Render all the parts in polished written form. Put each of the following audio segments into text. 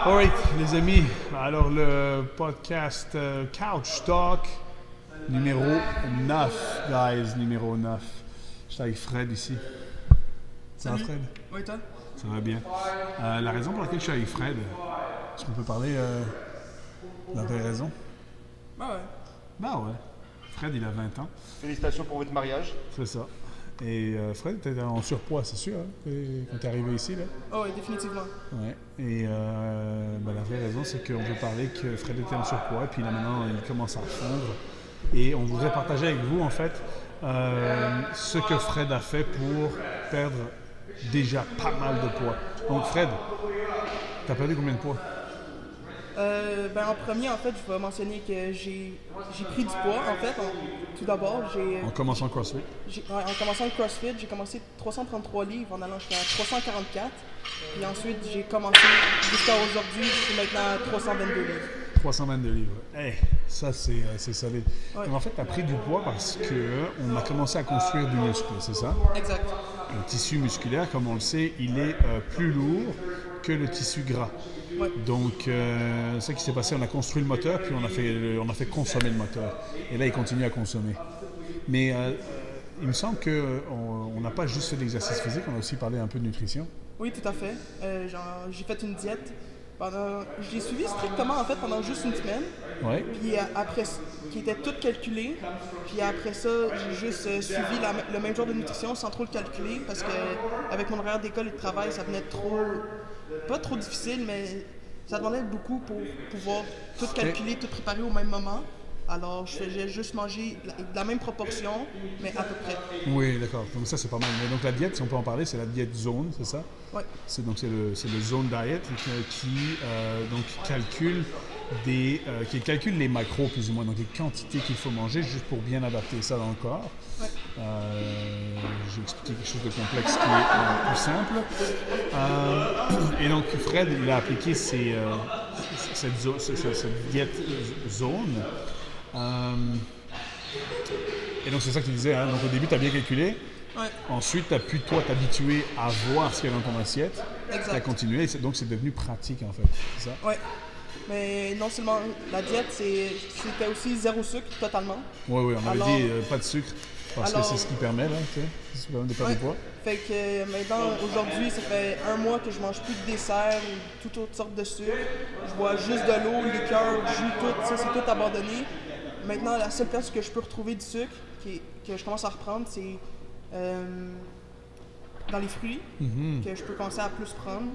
Alright, les amis, alors le podcast Couch Talk numéro 9, guys, numéro 9. Je suis avec Fred ici. Ça va, Fred? Oui, toi? Ça va bien. La raison pour laquelle je suis avec Fred, est-ce qu'on peut parler de la vraie raison? Bah ouais. Ben ouais. Fred, il a 20 ans. Félicitations pour votre mariage. C'est ça. Et Fred, t'étais en surpoids, c'est sûr, hein, quand t'es arrivé ici, là? Oh oui, définitivement. Ouais. Et la vraie raison, c'est qu'on veut parler que Fred était en surpoids, puis là maintenant, il commence à fondre. Et on voudrait partager avec vous, en fait, ce que Fred a fait pour perdre déjà pas mal de poids. Donc, Fred, t'as perdu combien de poids? En premier, en fait, je vais mentionner que j'ai pris du poids, en fait. Tout d'abord, En commençant le CrossFit? en commençant le CrossFit, j'ai commencé 333 livres en allant jusqu'à 344. Puis ensuite, j'ai commencé jusqu'à aujourd'hui, je suis maintenant à 322 livres. 322 livres. Hey, ça, c'est solide. Ouais. Donc, en fait, tu as pris du poids parce qu'on a commencé à construire du muscle, c'est ça? Exact. Le tissu musculaire, comme on le sait, il est plus lourd que le tissu gras. Ouais. Donc, c'est ça qui s'est passé. On a construit le moteur, puis on a fait consommer le moteur. Et là, il continue à consommer. Mais il me semble qu'on n'a pas juste fait de l'exercice physique, on a aussi parlé un peu de nutrition. Oui, tout à fait. J'ai fait une diète. Je l'ai suivi strictement, en fait, pendant juste une semaine. Ouais. Puis après, qui était tout calculé. Puis après ça, j'ai juste suivi le même genre de nutrition sans trop le calculer parce que avec mon horaire d'école et de travail, ça venait pas trop difficile, mais ça demandait beaucoup pour pouvoir tout calculer, tout préparer au même moment. Alors, je faisais juste manger de la même proportion, mais à peu près. Oui, d'accord. Donc ça, c'est pas mal. Mais donc la diète, si on peut en parler, c'est la diète zone, c'est ça? Oui. C'est le zone diet qui calcule les macros plus ou moins, donc les quantités qu'il faut manger juste pour bien adapter ça dans le corps. Ouais. J'ai expliqué quelque chose de complexe qui est plus simple. Et donc Fred, il a appliqué cette diète zone. Et donc c'est ça que tu disais, hein? Donc au début tu as bien calculé, Ouais. ensuite tu as pu toi t'habituer à voir ce qu'il y a dans ton assiette, Exact. tu as continué, donc c'est devenu pratique en fait, c'est ça? Ouais. Mais non seulement la diète, c'était aussi zéro sucre totalement. Oui, on avait Alors- dit pas de sucre, parce que c'est ce qui permet, là, tu sais, c'est ce qui permet de perdre du poids. Fait que maintenant, aujourd'hui, ça fait un mois que je mange plus de dessert ou toute autre sorte de sucre. Je bois juste de l'eau, liqueur, jus, tout ça, c'est tout abandonné. Maintenant, la seule place que je peux retrouver du sucre, que je commence à reprendre, c'est dans les fruits, que je peux commencer à plus prendre.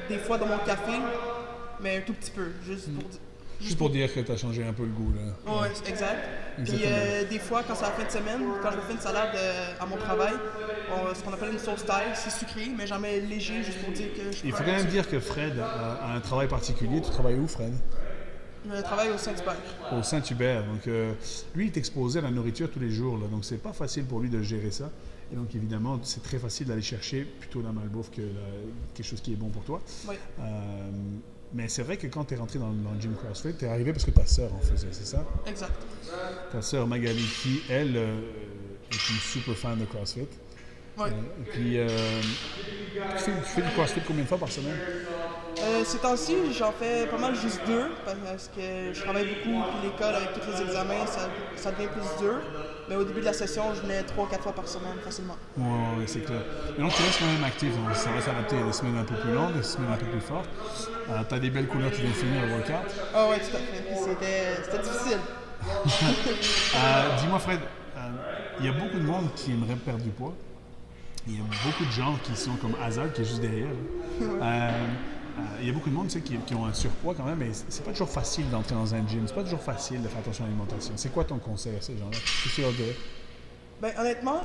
Des fois dans mon café, mais un tout petit peu, Juste pour dire que tu as changé un peu le goût, là. Oui, exact. Puis Exactement. des fois, quand c'est la fin de semaine, quand je me fais une salade à mon travail, ce qu'on appelle une sauce thaï, c'est sucré, mais jamais léger, juste pour dire que je Il faut prends quand même un dire que Fred a un travail particulier. Tu travailles où, Fred? Je travaille au Saint-Hubert. Au Saint-Hubert. Donc, lui, il est exposé à la nourriture tous les jours, là. Donc, c'est pas facile pour lui de gérer ça. Et donc, évidemment, c'est très facile d'aller chercher plutôt la malbouffe que quelque chose qui est bon pour toi. Oui. Mais c'est vrai que quand tu es rentré dans le gym CrossFit, tu es arrivé parce que ta sœur en faisait, c'est ça? Exact. Ta sœur Magali, qui, elle, est une super fan de CrossFit. Oui. Et puis, tu fais du CrossFit combien de fois par semaine? Ces temps-ci, j'en fais pas mal juste 2, parce que je travaille beaucoup, puis l'école, avec tous les examens, ça devient plus dur. Mais au début de la session, je venais 3-4 fois par semaine, facilement. Oui, c'est clair. Mais donc, tu restes quand même actif. Donc, ça va s'adapter à des semaines un peu plus longues, des semaines un peu plus fortes. Tu as des belles couleurs, tu viens de finir le workout. Ah oui, tout à fait. Puis c'était difficile. Dis-moi, Fred, il y a beaucoup de monde qui aimerait perdre du poids. Il y a beaucoup de gens qui sont comme Azad, qui est juste derrière. Il y a beaucoup de monde, tu sais, qui ont un surpoids quand même, mais c'est pas toujours facile d'entrer dans un gym. C'est pas toujours facile de faire attention à l'alimentation. C'est quoi ton conseil à ces gens-là? Qu'est-ce que tu leur dirais? Ben, honnêtement,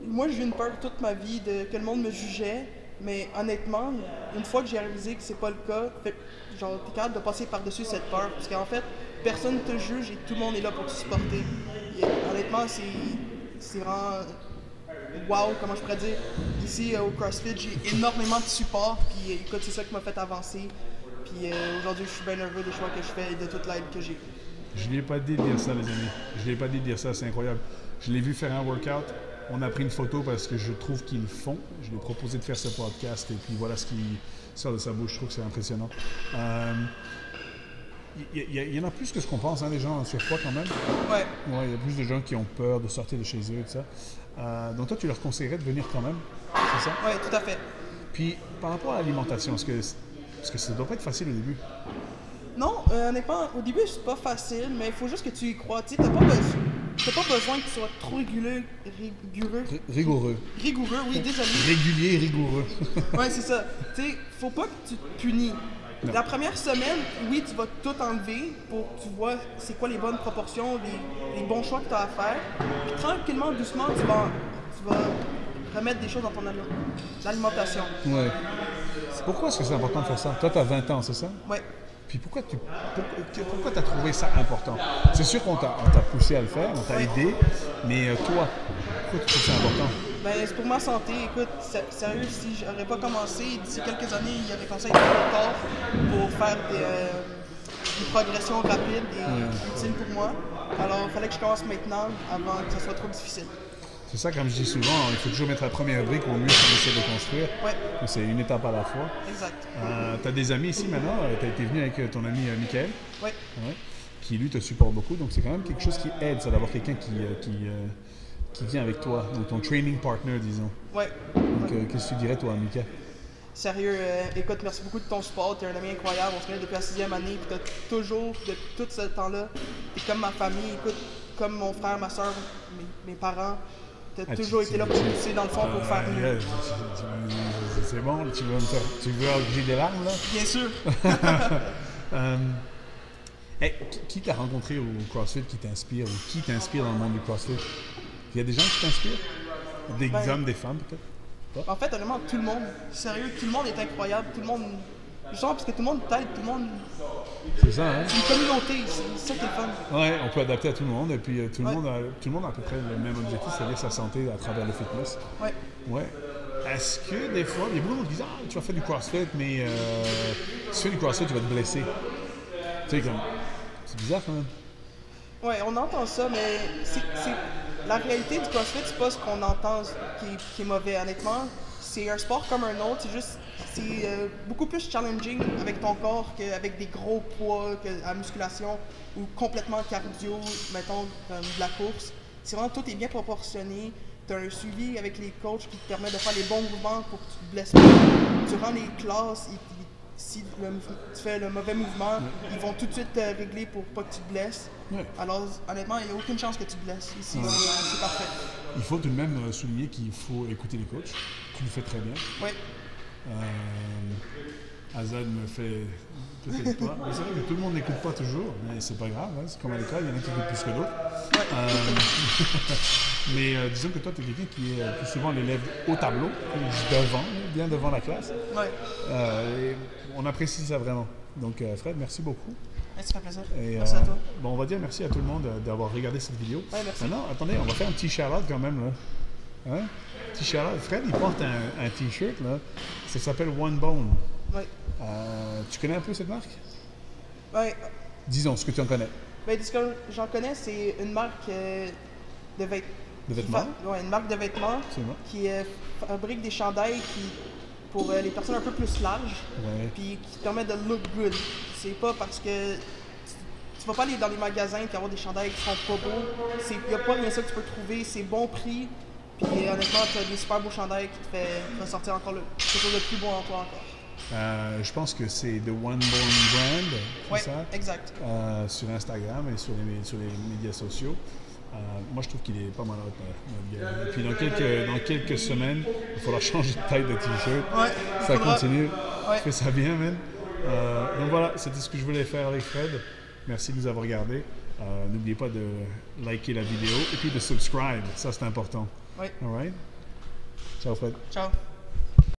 moi, j'ai eu une peur toute ma vie que le monde me jugeait. Mais honnêtement, une fois que j'ai réalisé que c'est pas le cas, t'es capable de passer par-dessus cette peur. Parce qu'en fait, personne ne te juge et tout le monde est là pour te supporter. Et, honnêtement, c'est vraiment... Wow, comment je pourrais dire? Ici, au CrossFit, j'ai énormément de support. Puis écoute, c'est ça qui m'a fait avancer. Puis aujourd'hui, je suis bien heureux des choix que je fais et de toute l'aide que j'ai. Je ne lui ai pas dit de dire ça, les amis. Je ne lui ai pas dit de dire ça, c'est incroyable. Je l'ai vu faire un workout. On a pris une photo parce que je trouve qu'ils le font. Je lui ai proposé de faire ce podcast et puis voilà ce sort de sa bouche. Je trouve que c'est impressionnant. Il y en a plus que ce qu'on pense, hein, les gens en surpoids quand même. Ouais. Ouais, il y a plus de gens qui ont peur de sortir de chez eux et tout ça. Donc toi, tu leur conseillerais de venir quand même, c'est ça? Oui, tout à fait. Puis par rapport à l'alimentation, parce que ça doit pas être facile au début. Non, honnêtement, au début, c'est pas facile, mais il faut juste que tu y crois. Tu sais, t'as pas besoin que tu sois trop rigoureux. Rigoureux. Rigoureux, oui, désolé. Régulier et rigoureux. Ouais, c'est ça. Tu sais, faut pas que tu te punis. Non. La première semaine, oui, tu vas tout enlever pour que tu vois c'est quoi les bonnes proportions, les bons choix que tu as à faire. Puis tranquillement, doucement, tu vas remettre des choses dans ton alimentation. Ouais. Pourquoi est-ce que c'est important de faire ça? Toi, tu as 20 ans, c'est ça? Ouais. Puis pourquoi tu as trouvé ça important? C'est sûr qu'on t'a poussé à le faire, on t'a aidé, mais toi, pourquoi tu trouves ça important? Ben, c'est pour ma santé. Écoute, sérieux, si j'aurais pas commencé d'ici quelques années, il aurait commencé à être trop tard pour faire des progressions rapides et utiles pour moi. Alors, il fallait que je commence maintenant avant que ça soit trop difficile. C'est ça, comme je dis souvent, il faut toujours mettre la première brique au mur qu'on essaie de construire. Ouais. C'est une étape à la fois. Exact. Tu as des amis ici maintenant, tu as été venu avec ton ami Michael, Oui. qui lui te supporte beaucoup, donc c'est quand même quelque chose qui aide, ça d'avoir quelqu'un qui vient avec toi, donc ton training partner, disons. Oui. Donc qu'est-ce que tu dirais toi, Mika? Sérieux, écoute, merci beaucoup de ton support, tu es un ami incroyable, on se connaît depuis la 6e année, puis tu as toujours, depuis tout ce temps-là, tu es comme ma famille, écoute, comme mon frère, ma soeur, mes parents. Tu as toujours été là pour pousser dans le fond pour faire mieux. C'est bon, tu veux j'ai des larmes là? Bien sûr. Hey, qui t'a rencontré au CrossFit qui t'inspire ou qui t'inspire dans le monde du CrossFit? Il y a des gens qui t'inspirent? Des hommes, des femmes peut-être? En fait, honnêtement, tout le monde. Sérieux, tout le monde est incroyable. Tout le monde. Genre, parce que tout le monde t'aide, tout le monde. C'est ça, hein? C'est une communauté, c'est ça qui est le fun. Ouais, on peut adapter à tout le monde et puis tout le monde a à peu près le même objectif, c'est-à-dire sa santé à travers le fitness. Ouais. Ouais. Est-ce que des fois, il y a beaucoup de gens qui disent tu vas faire du CrossFit, mais si tu fais du CrossFit, tu vas te blesser. Tu sais, comme. C'est bizarre quand même. Ouais, on entend ça, mais la réalité du CrossFit, c'est pas ce qu'on entend qui est mauvais, honnêtement. C'est un sport comme un autre, c'est beaucoup plus challenging avec ton corps qu'avec des gros poids, que la musculation ou complètement cardio, mettons, comme de la course. C'est vraiment, tout est bien proportionné. Tu as un suivi avec les coachs qui te permet de faire les bons mouvements pour que tu te blesses pas. Durant les classes, si tu fais le mauvais mouvement, ils vont tout de suite te régler pour pas que tu te blesses. Ouais. Alors, honnêtement, il n'y a aucune chance que tu te blesses. Ici, c'est parfait. Il faut tout de même souligner qu'il faut écouter les coachs. Tu le fais très bien. Oui. Azad me fait peut-être pas. C'est vrai que tout le monde n'écoute pas toujours, mais c'est pas grave. Hein, c'est comme à l'école, il y en a qui écoutent plus que d'autres. Ouais. Mais disons que toi, tu es quelqu'un qui est plus souvent l'élève au tableau, bien devant la classe. Ouais. On apprécie ça vraiment. Donc, Fred, merci beaucoup. Ça fait plaisir. Merci à toi. Bon, on va dire merci à tout le monde d'avoir regardé cette vidéo. Ouais, merci. Maintenant, attendez, on va faire un petit shout-out quand même. Là. Hein? Petit shout-out. Fred, il porte un t-shirt, là. Ça s'appelle One Bone. Oui. Tu connais un peu cette marque? Oui. Disons ce que tu en connais. Ben, ce que j'en connais, c'est une marque de vêtements. De vêtements? Oui, une marque de vêtements qui fabrique des chandails pour les personnes un peu plus larges, puis qui permet de look good. C'est pas parce que tu vas pas aller dans les magasins et avoir des chandails qui sont pas beaux. Il n'y a pas rien ça que tu peux trouver. C'est bon prix. Puis honnêtement, tu as des super beaux chandails qui te fait ressortir encore quelque chose de plus beau en toi encore. Je pense que c'est The One Bone Brand, oui, ça? Exact. Sur Instagram et sur les médias sociaux. Moi, je trouve qu'il est pas mal notre gars. Et puis, dans quelques semaines, il faudra changer de taille de t-shirt. Ouais, ça continue. Ouais. Tu fais ça bien, man. Donc voilà, c'était ce que je voulais faire avec Fred. Merci de nous avoir regardés. N'oubliez pas de liker la vidéo et puis de subscribe. Ça, c'est important. Oui. All right? Ciao, Fred. Ciao.